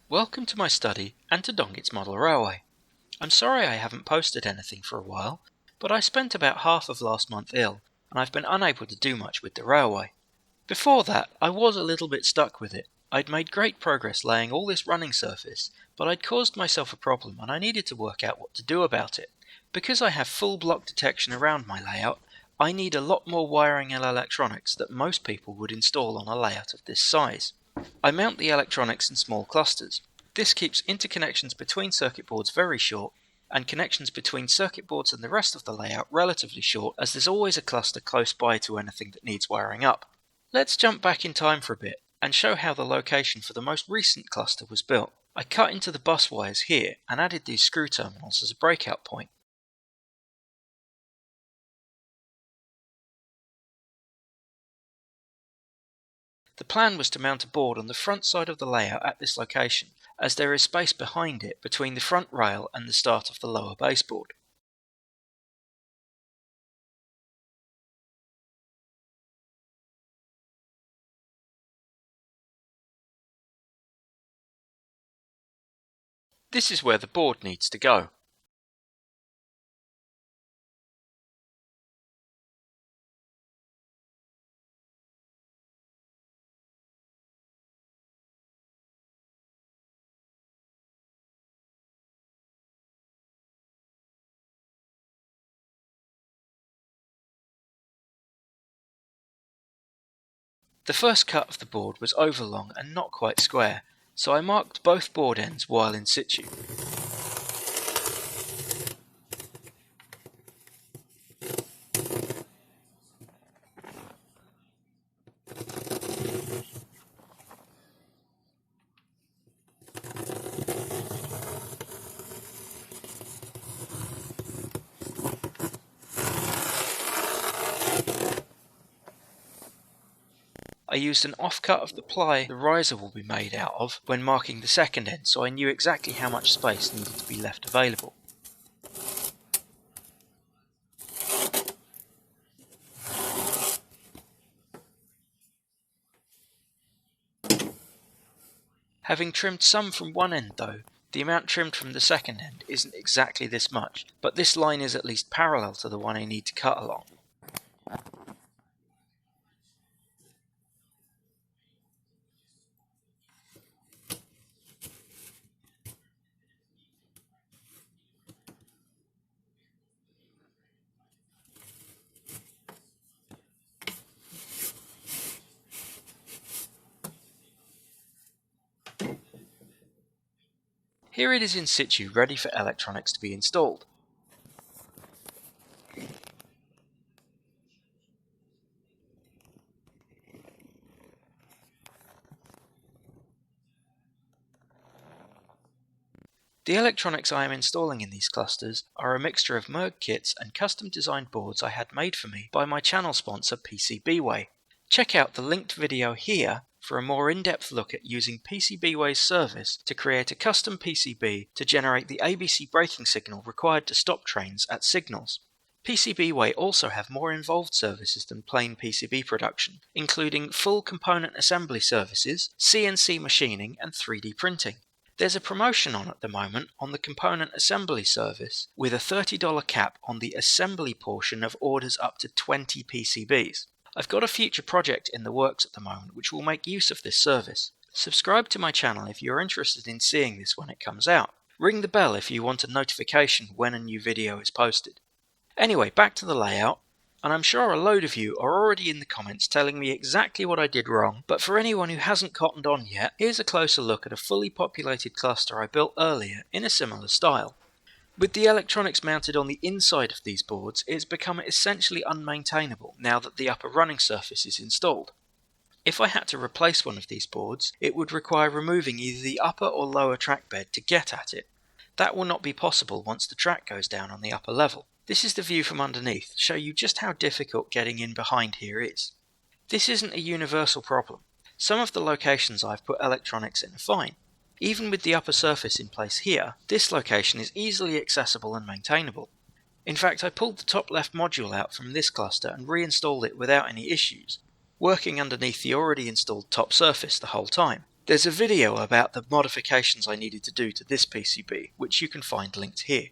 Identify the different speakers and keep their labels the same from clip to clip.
Speaker 1: Welcome to my study and to Dongits Model Railway. I'm sorry I haven't posted anything for a while, but I spent about half of last month ill and I've been unable to do much with the railway. Before that, I was a little bit stuck with it. I'd made great progress laying all this running surface, but I'd caused myself a problem and I needed to work out what to do about it. Because I have full block detection around my layout, I need a lot more wiring and electronics that most people would install on a layout of this size. I mount the electronics in small clusters. This keeps interconnections between circuit boards very short, and connections between circuit boards and the rest of the layout relatively short, as there's always a cluster close by to anything that needs wiring up. Let's jump back in time for a bit and show how the location for the most recent cluster was built. I cut into the bus wires here and added these screw terminals as a breakout point. The plan was to mount a board on the front side of the layout at this location, as there is space behind it between the front rail and the start of the lower baseboard. This is where the board needs to go. The first cut of the board was overlong and not quite square, so I marked both board ends while in situ. I used an offcut of the ply the riser will be made out of when marking the second end, so I knew exactly how much space needed to be left available. Having trimmed some from one end though, the amount trimmed from the second end isn't exactly this much, but this line is at least parallel to the one I need to cut along. Here it is in situ, ready for electronics to be installed. The electronics I am installing in these clusters are a mixture of Merg kits and custom designed boards I had made for me by my channel sponsor PCBWay. Check out the linked video here for a more in-depth look at using PCBWay's service to create a custom PCB to generate the ABC braking signal required to stop trains at signals. PCBWay also have more involved services than plain PCB production, including full component assembly services, CNC machining and 3D printing. There's a promotion on at the moment on the component assembly service with a $30 cap on the assembly portion of orders up to 20 PCBs. I've got a future project in the works at the moment which will make use of this service. Subscribe to my channel if you're interested in seeing this when it comes out. Ring the bell if you want a notification when a new video is posted. Anyway, back to the layout, and I'm sure a load of you are already in the comments telling me exactly what I did wrong, but for anyone who hasn't cottoned on yet, here's a closer look at a fully populated cluster I built earlier in a similar style. With the electronics mounted on the inside of these boards, it's become essentially unmaintainable now that the upper running surface is installed. If I had to replace one of these boards, it would require removing either the upper or lower track bed to get at it. That will not be possible once the track goes down on the upper level. This is the view from underneath to show you just how difficult getting in behind here is. This isn't a universal problem. Some of the locations I've put electronics in are fine. Even with the upper surface in place here, this location is easily accessible and maintainable. In fact, I pulled the top left module out from this cluster and reinstalled it without any issues, working underneath the already installed top surface the whole time. There's a video about the modifications I needed to do to this PCB, which you can find linked here.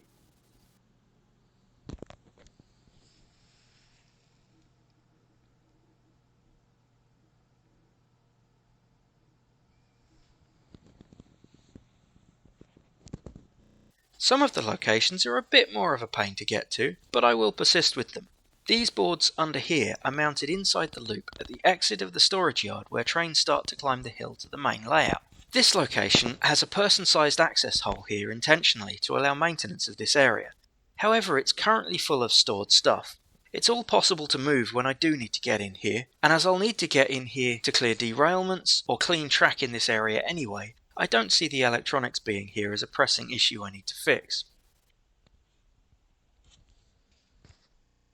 Speaker 1: Some of the locations are a bit more of a pain to get to, but I will persist with them. These boards under here are mounted inside the loop at the exit of the storage yard where trains start to climb the hill to the main layout. This location has a person-sized access hole here intentionally to allow maintenance of this area. However, it's currently full of stored stuff. It's all possible to move when I do need to get in here, and as I'll need to get in here to clear derailments or clean track in this area anyway, I don't see the electronics being here as a pressing issue I need to fix.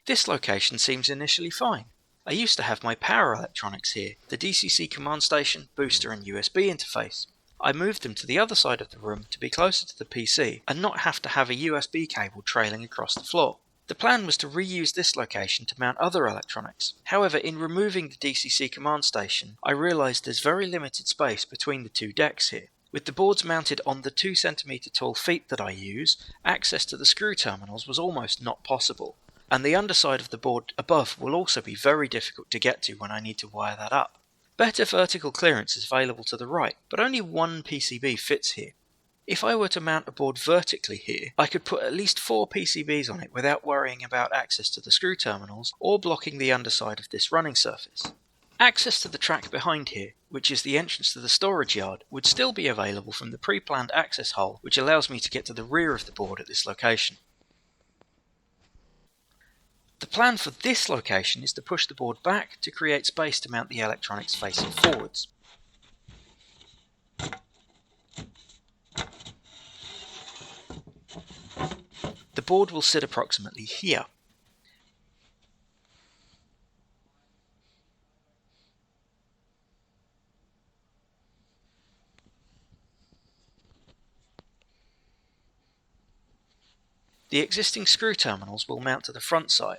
Speaker 1: This location seems initially fine. I used to have my power electronics here, the DCC command station, booster and USB interface. I moved them to the other side of the room to be closer to the PC and not have to have a USB cable trailing across the floor. The plan was to reuse this location to mount other electronics. However, in removing the DCC command station, I realised there's very limited space between the two decks here. With the boards mounted on the 2 cm tall feet that I use, access to the screw terminals was almost not possible, and the underside of the board above will also be very difficult to get to when I need to wire that up. Better vertical clearance is available to the right, but only one PCB fits here. If I were to mount a board vertically here, I could put at least 4 PCBs on it without worrying about access to the screw terminals or blocking the underside of this running surface. Access to the track behind here, which is the entrance to the storage yard, would still be available from the pre-planned access hole, which allows me to get to the rear of the board at this location. The plan for this location is to push the board back to create space to mount the electronics facing forwards. The board will sit approximately here. The existing screw terminals will mount to the front side.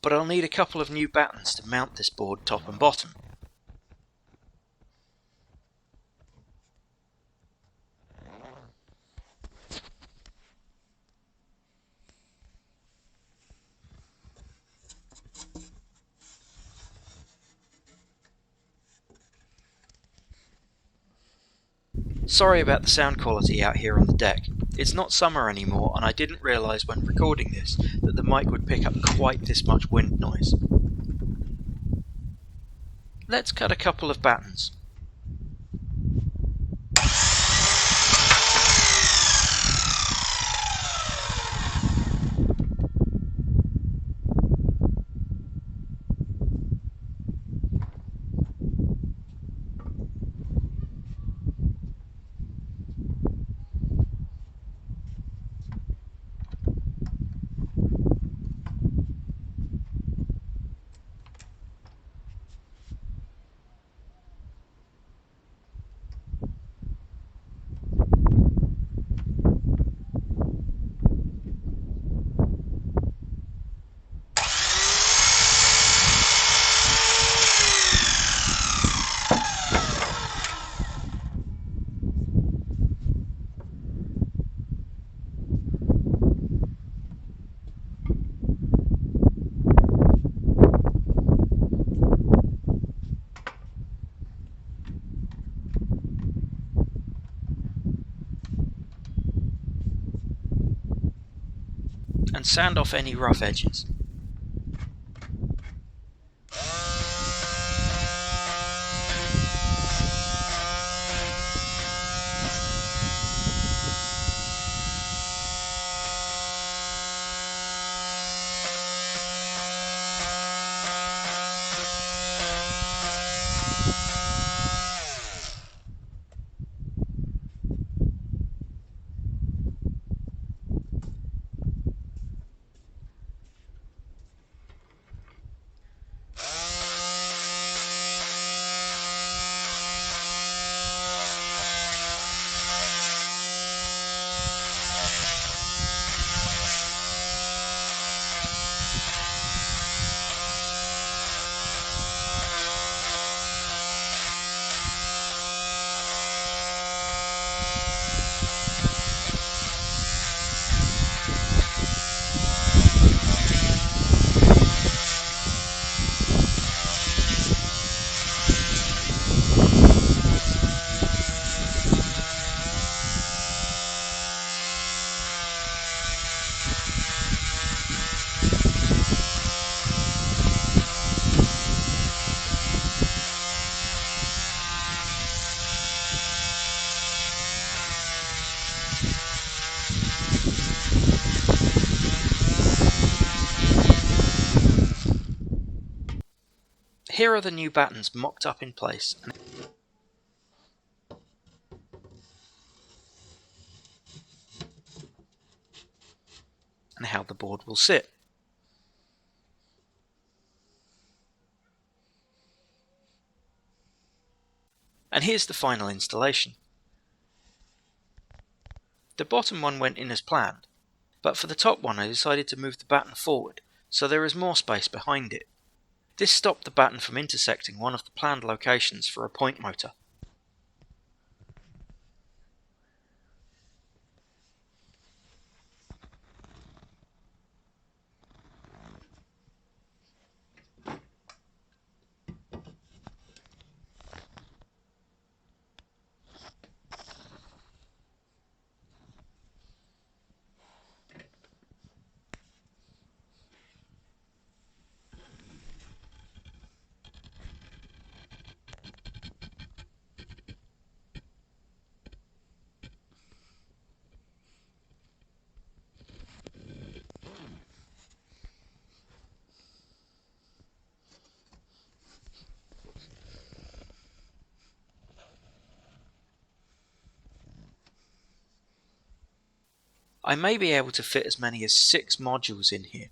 Speaker 1: But I'll need a couple of new battens to mount this board top and bottom. Sorry about the sound quality out here on the deck. It's not summer anymore, and I didn't realise when recording this that the mic would pick up quite this much wind noise. Let's cut a couple of battens. And sand off any rough edges. Here are the new battens mocked up in place and how the board will sit. And here's the final installation. The bottom one went in as planned, but for the top one I decided to move the batten forward so there is more space behind it. This stopped the batten from intersecting one of the planned locations for a point motor. I may be able to fit as many as 6 modules in here.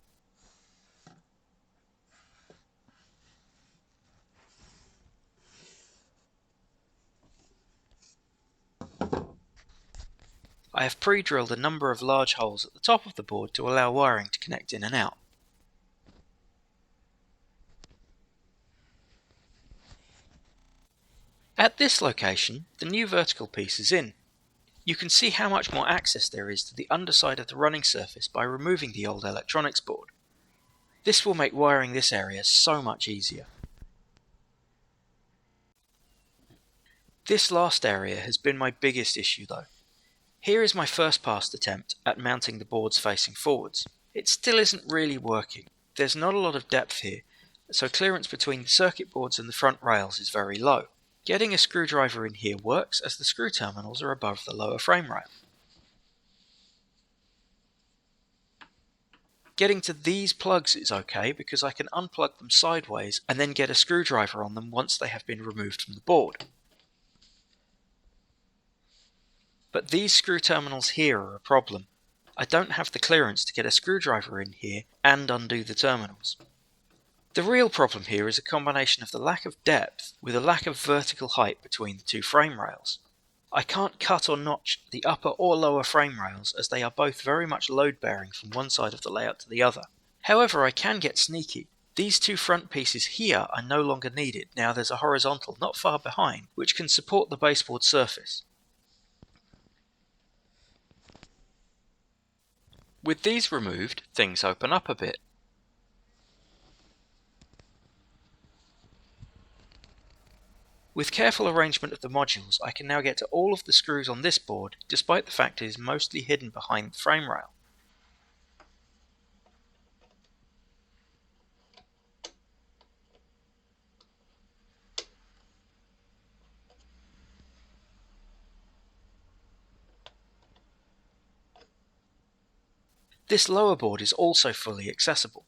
Speaker 1: I have pre-drilled a number of large holes at the top of the board to allow wiring to connect in and out. At this location, the new vertical piece is in. You can see how much more access there is to the underside of the running surface by removing the old electronics board. This will make wiring this area so much easier. This last area has been my biggest issue though. Here is my first pass attempt at mounting the boards facing forwards. It still isn't really working. There's not a lot of depth here, so clearance between the circuit boards and the front rails is very low. Getting a screwdriver in here works as the screw terminals are above the lower frame rail. Getting to these plugs is okay because I can unplug them sideways and then get a screwdriver on them once they have been removed from the board. But these screw terminals here are a problem. I don't have the clearance to get a screwdriver in here and undo the terminals. The real problem here is a combination of the lack of depth with a lack of vertical height between the two frame rails. I can't cut or notch the upper or lower frame rails as they are both very much load bearing from one side of the layout to the other. However, I can get sneaky. These two front pieces here are no longer needed. Now there's a horizontal not far behind which can support the baseboard surface. With these removed, things open up a bit. With careful arrangement of the modules, I can now get to all of the screws on this board, despite the fact it is mostly hidden behind the frame rail. This lower board is also fully accessible.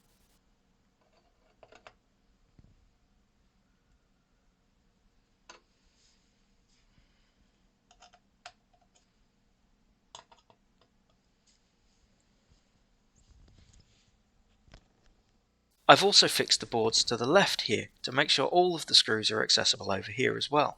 Speaker 1: I've also fixed the boards to the left here to make sure all of the screws are accessible over here as well.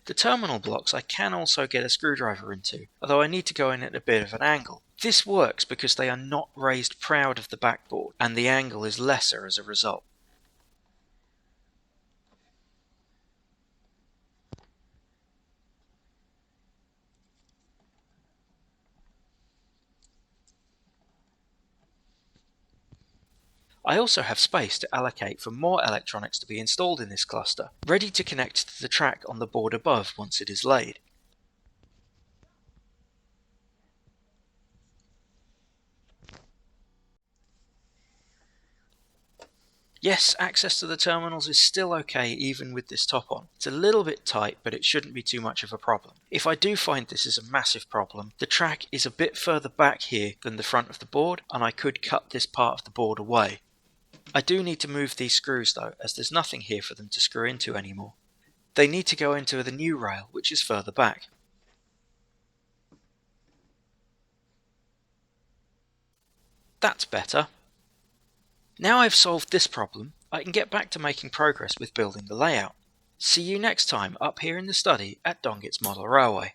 Speaker 1: The terminal blocks I can also get a screwdriver into, although I need to go in at a bit of an angle. This works because they are not raised proud of the backboard, and the angle is lesser as a result. I also have space to allocate for more electronics to be installed in this cluster, ready to connect to the track on the board above once it is laid. Yes, access to the terminals is still okay even with this top on. It's a little bit tight, but it shouldn't be too much of a problem. If I do find this is a massive problem, the track is a bit further back here than the front of the board, and I could cut this part of the board away. I do need to move these screws though, as there's nothing here for them to screw into anymore. They need to go into the new rail, which is further back. That's better. Now I've solved this problem, I can get back to making progress with building the layout. See you next time up here in the study at Dongits Model Railway.